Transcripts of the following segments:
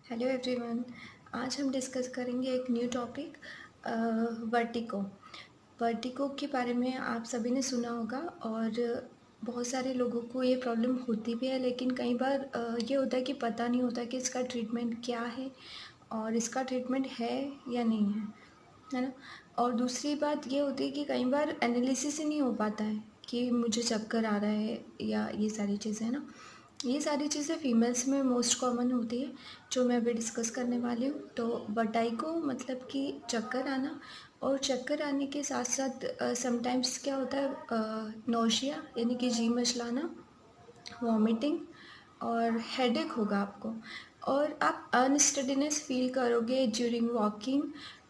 Hello everyone. आज हम discuss करेंगे एक न्यू टॉपिक, वर्टिगो। वर्टिगो के बारे में आप सभी ने सुना होगा और बहुत सारे लोगों को ये प्रॉब्लम होती भी है, लेकिन कई बार ये होता है कि पता नहीं होता कि इसका ट्रीटमेंट क्या है और इसका ट्रीटमेंट है या नहीं है ना। और दूसरी बात ये होती है कि कई बार एनालिसिस ही नहीं हो पाता है कि मुझे चक्कर आ रहा है या ये सारी चीज़ें है ना। ये सारी चीज़ें फीमेल्स में मोस्ट कॉमन होती है जो मैं अभी डिस्कस करने वाली हूँ। तो वर्टिगो मतलब कि चक्कर आना, और चक्कर आने के साथ साथ समटाइम्स क्या होता है, नोशिया यानी कि जी मचलाना, वॉमिटिंग और हेडेक होगा आपको। और आप अनस्टेडीनेस फील करोगे ड्यूरिंग वॉकिंग,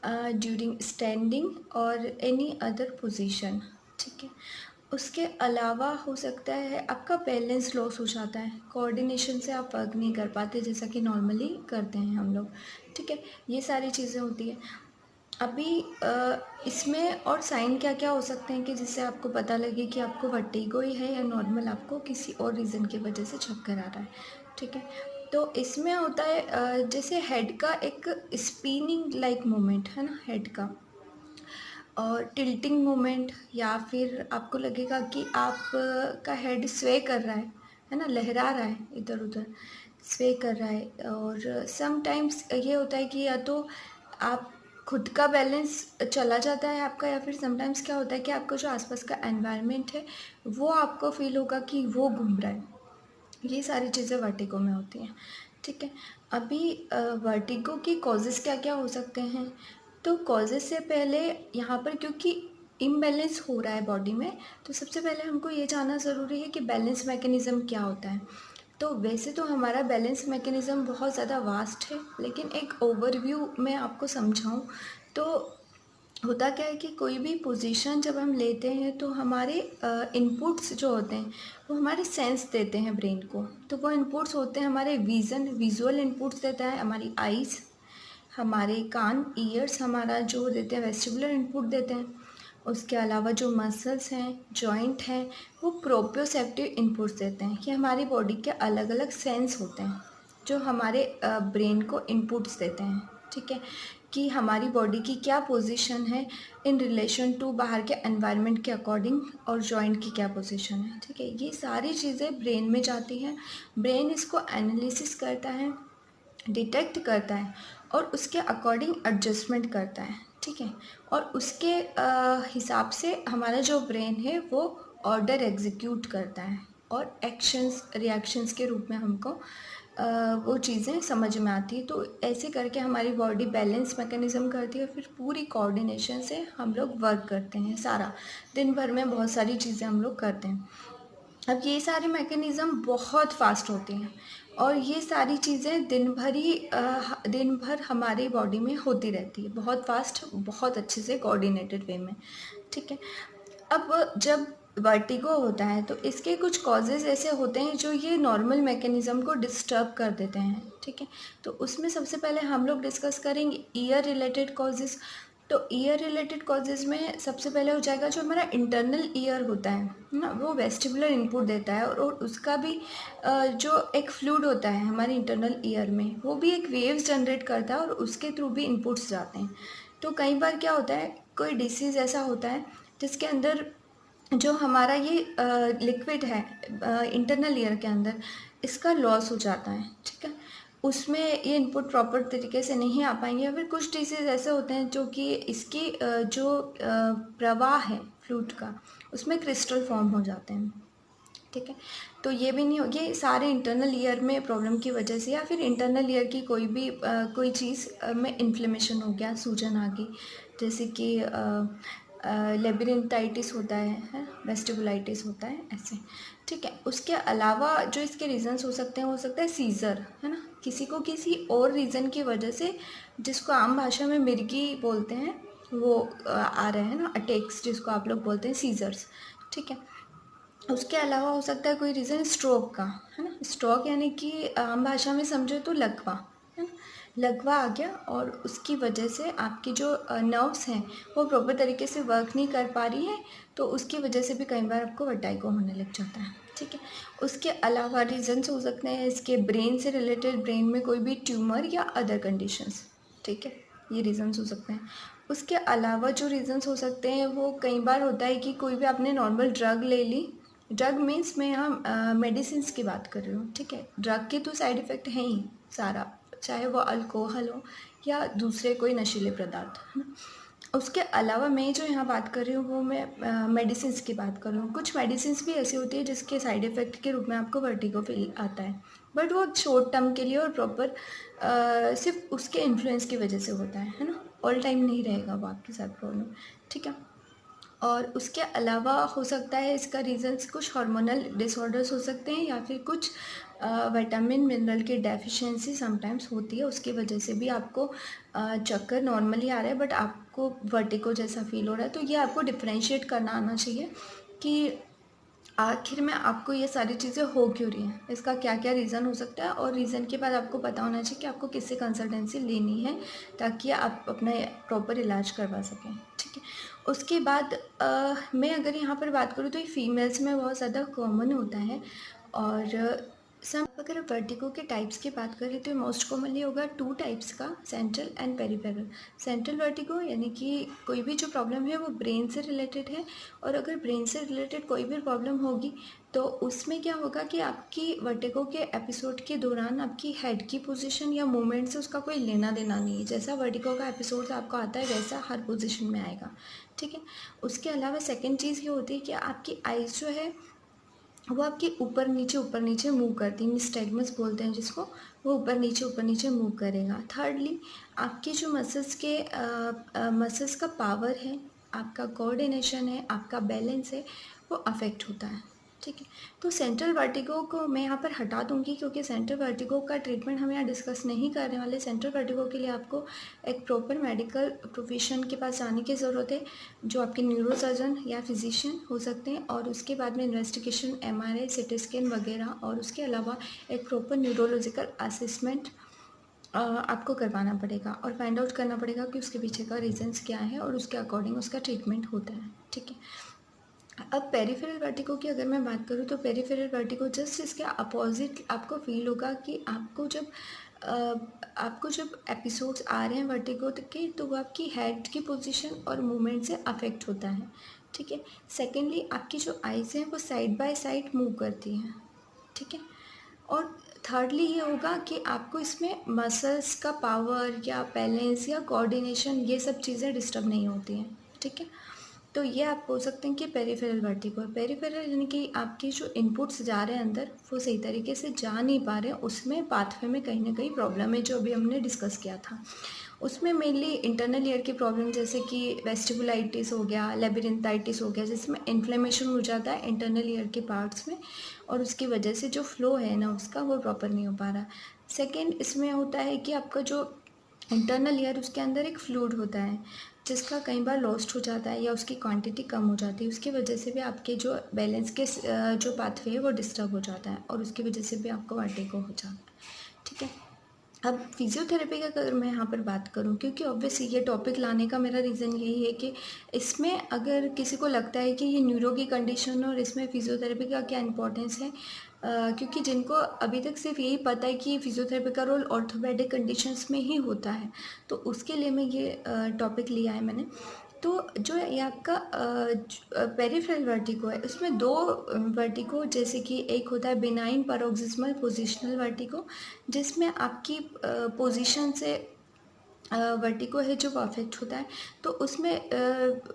ड्यूरिंग स्टैंडिंग और एनी अदर पोजीशन। ठीक है। उसके अलावा हो सकता है आपका बैलेंस लॉस हो जाता है, कोऑर्डिनेशन से आप वर्क नहीं कर पाते जैसा कि नॉर्मली करते हैं हम लोग। ठीक है, ये सारी चीज़ें होती है। अभी इसमें और साइन क्या क्या हो सकते हैं कि जिससे आपको पता लगे कि आपको वर्टिगो ही है या नॉर्मल आपको किसी और रीज़न की वजह से चक्कर आ रहा है। ठीक है, तो इसमें होता है जैसे हेड का एक स्पिनिंग लाइक मोमेंट है ना, हेड का, और टिल्टिंग मोमेंट, या फिर आपको लगेगा कि आप का हेड स्वे कर रहा है ना, लहरा रहा है इधर उधर, स्वे कर रहा है। और समटाइम्स ये होता है कि या तो आप खुद का बैलेंस चला जाता है आपका, या फिर समटाइम्स क्या होता है कि आपका जो आसपास का एनवायरनमेंट है वो आपको फील होगा कि वो घूम रहा है। ये सारी चीज़ें वर्टिगो में होती हैं। ठीक है, अभी वर्टिगो की कॉजेज़ क्या क्या हो सकते हैं। तो कॉजेज़ से पहले यहाँ पर क्योंकि इम्बैलेंस हो रहा है बॉडी में, तो सबसे पहले हमको ये जानना ज़रूरी है कि बैलेंस मैकेनिज़्म क्या होता है। तो वैसे तो हमारा बैलेंस मैकेनिज़्म बहुत ज़्यादा वास्ट है, लेकिन एक ओवरव्यू में आपको समझाऊँ तो होता क्या है कि कोई भी पोजीशन जब हम लेते हैं तो हमारे इनपुट्स जो होते हैं वो हमारे सेंस देते हैं ब्रेन को। तो वो इनपुट्स होते हैं हमारे विजुअल इनपुट्स देता है हमारी आइज़, हमारे कान ईयर्स हमारा जो देते हैं वेस्टिबुलर इनपुट देते हैं। उसके अलावा जो मसल्स हैं, जॉइंट हैं, वो प्रोप्रियोसेप्टिव इनपुट्स देते हैं। ये हमारी बॉडी के अलग अलग सेंस होते हैं जो हमारे ब्रेन को इनपुट्स देते हैं। ठीक है, कि हमारी बॉडी की क्या पोजीशन है इन रिलेशन टू बाहर के एनवायरनमेंट के अकॉर्डिंग, और जॉइंट की क्या पोजीशन है। ठीक है, ये सारी चीज़ें ब्रेन में जाती हैं। ब्रेन इसको एनालिसिस करता है, डिटेक्ट करता है और उसके अकॉर्डिंग एडजस्टमेंट करता है। ठीक है, और उसके हिसाब से हमारा जो ब्रेन है वो ऑर्डर एग्जीक्यूट करता है और एक्शंस रिएक्शंस के रूप में हमको वो चीज़ें समझ में आती है। तो ऐसे करके हमारी बॉडी बैलेंस मैकेनिज़्म करती है, फिर पूरी कोऑर्डिनेशन से हम लोग वर्क करते हैं। सारा दिन भर में बहुत सारी चीज़ें हम लोग करते हैं। अब ये सारे मैकेनिज़्म बहुत फास्ट होते हैं और ये सारी चीज़ें दिन भर हमारी बॉडी में होती रहती है, बहुत फास्ट, बहुत अच्छे से कोऑर्डिनेटेड वे में। ठीक है, अब जब वर्टिगो होता है तो इसके कुछ कॉजेज़ ऐसे होते हैं जो ये नॉर्मल मैकेनिज़्म को डिस्टर्ब कर देते हैं। ठीक है, तो उसमें सबसे पहले हम लोग डिस्कस करेंगे ईयर रिलेटेड कॉजेज़। तो ईयर रिलेटेड कॉजेज़ में सबसे पहले हो जाएगा जो हमारा इंटरनल ईयर होता है ना, वो वेस्टिबुलर इनपुट देता है और उसका भी जो एक फ्लूइड होता है हमारे इंटरनल ईयर में, वो भी एक वेव्स जनरेट करता है और उसके थ्रू भी इनपुट्स जाते हैं। तो कई बार क्या होता है, कोई डिसीज़ ऐसा होता है जिसके अंदर जो हमारा ये लिक्विड है इंटरनल ईयर के अंदर, इसका लॉस हो जाता है। ठीक है, उसमें ये इनपुट प्रॉपर तरीके से नहीं आ पाएंगे, या फिर कुछ डिसीज़ ऐसे होते हैं जो कि इसकी जो प्रवाह है फ्लूइड का, उसमें क्रिस्टल फॉर्म हो जाते हैं। ठीक है, तो ये भी नहीं हो, ये सारे इंटरनल ईयर में प्रॉब्लम की वजह से, या फिर इंटरनल ईयर की कोई चीज़ में इन्फ्लेमेशन हो गया, सूजन आ गई, जैसे कि लेबिरिंथाइटिस होता है वेस्टिबुलाइटिस होता है ऐसे। ठीक है, उसके अलावा जो इसके रीज़न्स हो सकते हैं, हो सकता है सीज़र, है ना, किसी को किसी और रीज़न की वजह से, जिसको आम भाषा में मिर्गी बोलते हैं, वो आ रहे हैं ना, अटैक्स जिसको आप लोग बोलते हैं सीज़र्स। ठीक है, उसके अलावा हो सकता है कोई रीज़न स्ट्रोक का, है ना, स्ट्रोक यानी कि आम भाषा में समझे तो लकवा, है ना, लकवा आ गया और उसकी वजह से आपकी जो नर्व्स हैं वो प्रॉपर तरीके से वर्क नहीं कर पा रही हैं, तो उसकी वजह से भी कई बार आपको वर्टिगो होने लग जाता है। ठीक है, उसके अलावा रीजंस हो सकते हैं इसके ब्रेन से रिलेटेड, ब्रेन में कोई भी ट्यूमर या अदर कंडीशंस। ठीक है, ये रीजंस हो सकते हैं। उसके अलावा जो रीजंस हो सकते हैं वो कई बार होता है कि कोई भी आपने नॉर्मल ड्रग ले ली, ड्रग मीन्स मैं यहाँ मेडिसिन की बात कर रही हूँ। ठीक है, ड्रग के तो साइड इफ़ेक्ट हैं ही सारा, चाहे वो अल्कोहल हो या दूसरे कोई नशीले पदार्थ, है ना। उसके अलावा मैं जो यहाँ बात कर रही हूँ वो मैं मेडिसिन की बात कर रही हूँ। कुछ मेडिसिन भी ऐसी होती है जिसके साइड इफ़ेक्ट के रूप में आपको वर्टिगो फील आता है, बट वो शॉर्ट टर्म के लिए और प्रॉपर सिर्फ उसके इन्फ्लुएंस की वजह से होता है ना। ऑल टाइम नहीं रहेगा वो आपके साथ प्रॉब्लम। ठीक है, और उसके अलावा हो सकता है इसका रीज़न्स कुछ हार्मोनल डिसऑर्डर्स हो सकते हैं या फिर कुछ विटामिन मिनरल की डेफिशिएंसी समटाइम्स होती है, उसकी वजह से भी आपको चक्कर नॉर्मली आ रहा है बट आपको वर्टिगो जैसा फील हो रहा है। तो ये आपको डिफ्रेंशिएट करना आना चाहिए कि आखिर में आपको ये सारी चीज़ें हो क्यों रही हैं, इसका क्या क्या रीज़न हो सकता है, और रीज़न के बाद आपको पता होना चाहिए कि आपको किससे कंसल्टेंसी लेनी है ताकि आप अपना प्रॉपर इलाज करवा सकें। ठीक है, उसके बाद मैं अगर यहाँ पर बात करूँ तो ये फीमेल्स में बहुत ज़्यादा कॉमन होता है। और अगर वर्टिगो के टाइप्स की बात करें तो मोस्ट कॉमनली होगा 2 टाइप्स का, central and peripheral. Central vertigo यानी कि कोई भी जो प्रॉब्लम है वो ब्रेन से रिलेटेड है, और अगर ब्रेन से रिलेटेड कोई भी प्रॉब्लम होगी तो उसमें क्या होगा कि आपकी वर्टिगो के एपिसोड के दौरान आपकी हेड की पोजीशन या मूवमेंट से उसका कोई लेना देना नहीं है। जैसा वर्टिगो का एपिसोड आपको आता है वैसा हर पोजीशन में आएगा। ठीक है, उसके अलावा सेकेंड चीज़ ये होती है कि आपकी आइज़ जो है वो आपके ऊपर नीचे मूव करती है, निस्टैग्मस बोलते हैं जिसको, वो ऊपर नीचे मूव करेगा। थर्डली, आपके जो मसल्स का पावर है, आपका कोऑर्डिनेशन है, आपका बैलेंस है, वो अफेक्ट होता है। ठीक है, तो सेंट्रल वर्टिगो को मैं यहाँ पर हटा दूंगी क्योंकि सेंट्रल वर्टिगो का ट्रीटमेंट हम यहाँ डिस्कस नहीं करने वाले। सेंट्रल वर्टिगो के लिए आपको एक प्रॉपर मेडिकल प्रोफेशन के पास जाने की ज़रूरत है, जो आपके न्यूरोसर्जन या फिजिशियन हो सकते हैं, और उसके बाद में इन्वेस्टिगेशन, एमआरआई, सीटी स्कैन वगैरह, और उसके अलावा एक प्रॉपर न्यूरोलॉजिकल असेसमेंट आपको करवाना पड़ेगा और फाइंड आउट करना पड़ेगा कि उसके पीछे का रीजंस क्या है और उसके अकॉर्डिंग उसका ट्रीटमेंट होता है। ठीक है, अब पेरिफेरल वर्टिगो की अगर मैं बात करूँ तो पेरिफेरल वर्टिगो जस्ट इसके अपोजिट आपको फील होगा कि आपको जब एपिसोड्स आ रहे हैं वर्टिगो के तो वो आपकी हेड की पोजीशन और मूवमेंट से अफेक्ट होता है। ठीक है, सेकेंडली आपकी जो आइज़ हैं वो साइड बाय साइड मूव करती हैं। ठीक है, और थर्डली ये होगा कि आपको इसमें मसल्स का पावर या बैलेंस या कोऑर्डिनेशन ये सब चीज़ें डिस्टर्ब नहीं होती हैं। ठीक है, तो ये आप बोल सकते हैं कि पेरिफेरल वर्टिगो है। पेरिफेरल यानी कि आपके जो इनपुट्स जा रहे हैं अंदर वो सही तरीके से जा नहीं पा रहे हैं, उसमें पाथवे में कहीं ना कहीं प्रॉब्लम है, जो अभी हमने डिस्कस किया था। उसमें मेनली इंटरनल ईयर की प्रॉब्लम जैसे कि वेस्टिबुलाइटिस हो गया, लेबिरिंथाइटिस हो गया, जिसमें इन्फ्लेमेशन हो जाता है इंटरनल ईयर के पार्ट्स में, और उसकी वजह से जो फ्लो है ना उसका वो प्रॉपर नहीं हो पा रहा। सेकेंड, इसमें होता है कि आपका जो इंटरनल ईयर उसके अंदर एक फ्लूइड होता है जिसका कई बार लॉस्ट हो जाता है या उसकी क्वांटिटी कम हो जाती है, उसकी वजह से भी आपके जो बैलेंस के जो पाथवे है वो डिस्टर्ब हो जाता है, और उसकी वजह से भी आपको वर्टिगो हो जाता है। ठीक है, अब फिजियोथेरेपी का अगर मैं यहाँ पर बात करूँ, क्योंकि ऑब्वियसली ये टॉपिक लाने का मेरा रीज़न यही है कि इसमें अगर किसी को लगता है कि ये न्यूरो की कंडीशन और इसमें फिजियोथेरेपी का क्या इंपॉर्टेंस है, क्योंकि जिनको अभी तक सिर्फ यही पता है कि फिजियोथेरेपी का रोल ऑर्थोपेडिक कंडीशंस में ही होता है, तो उसके लिए मैं ये टॉपिक लिया है मैंने। तो जो ये आपका पेरिफेरल वर्टिगो है उसमें दो वर्टिगो, जैसे कि एक होता है बिनाइन पैरोक्सिस्मल पोजिशनल वर्टिगो, जिसमें आपकी पोजीशन से वर्टिगो है जो परफेक्ट होता है। तो उसमें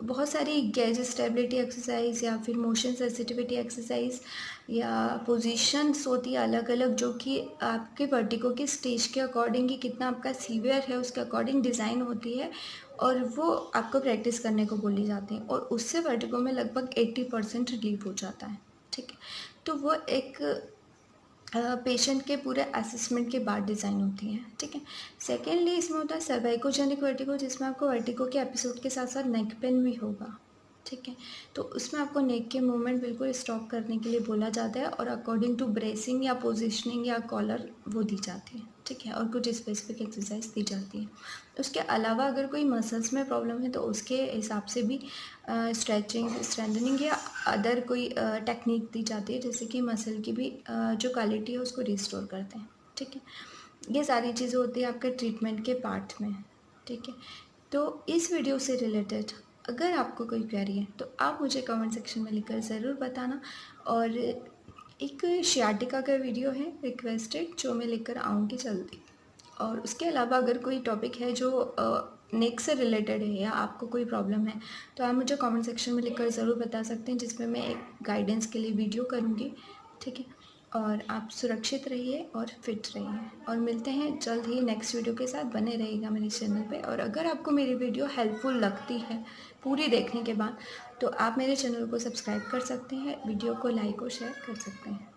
बहुत सारी गेज स्टेबिलिटी एक्सरसाइज या फिर मोशन सेंसिटिविटी एक्सरसाइज या पोजीशंस होती है अलग अलग, जो कि आपके वर्टिगो के स्टेज के अकॉर्डिंग कि कितना आपका सीवियर है उसके अकॉर्डिंग डिज़ाइन होती है, और वो आपको प्रैक्टिस करने को बोली जाती है, और उससे वर्टिगो में लगभग 80% रिलीव हो जाता है। ठीक है, तो वो एक पेशेंट के पूरे असेसमेंट के बाद डिज़ाइन होती हैं। ठीक है, सेकेंडली इसमें होता है सर्वाइकोजेनिक वर्टिगो, जिसमें आपको वर्टिगो के एपिसोड के साथ साथ नेक पेन भी होगा। ठीक है? तो उसमें आपको नेक के मूवमेंट बिल्कुल स्टॉप करने के लिए बोला जाता है और अकॉर्डिंग टू ब्रेसिंग या पोजीशनिंग या कॉलर वो दी जाती है, ठीक है? और कुछ स्पेसिफिक एक्सरसाइज दी जाती है। उसके अलावा अगर कोई मसल्स में प्रॉब्लम है तो उसके हिसाब से भी स्ट्रेचिंग, स्ट्रेंथनिंग या अदर कोई टेक्निक दी जाती है, जैसे कि मसल की भी जो क्वालिटी है उसको रिस्टोर करते हैं, ठीक है? ये सारी चीज़ें होती है आपके ट्रीटमेंट के पार्ट में, ठीक है? तो इस वीडियो से रिलेटेड अगर आपको कोई क्वेरी है तो आप मुझे कमेंट सेक्शन में लिखकर ज़रूर बताना। और एक शियाटिका का वीडियो है रिक्वेस्टेड जो मैं लेकर आऊँगी जल्दी। और उसके अलावा अगर कोई टॉपिक है जो नेक से रिलेटेड है या आपको कोई प्रॉब्लम है तो आप मुझे कमेंट सेक्शन में लिखकर ज़रूर बता सकते हैं, जिसमें मैं एक गाइडेंस के लिए वीडियो करूँगी, ठीक है? और आप सुरक्षित रहिए और फिट रहिए और मिलते हैं जल्द ही नेक्स्ट वीडियो के साथ। बने रहिएगा मेरे चैनल पे। और अगर आपको मेरी वीडियो हेल्पफुल लगती है पूरी देखने के बाद तो आप मेरे चैनल को सब्सक्राइब कर सकते हैं, वीडियो को लाइक और शेयर कर सकते हैं।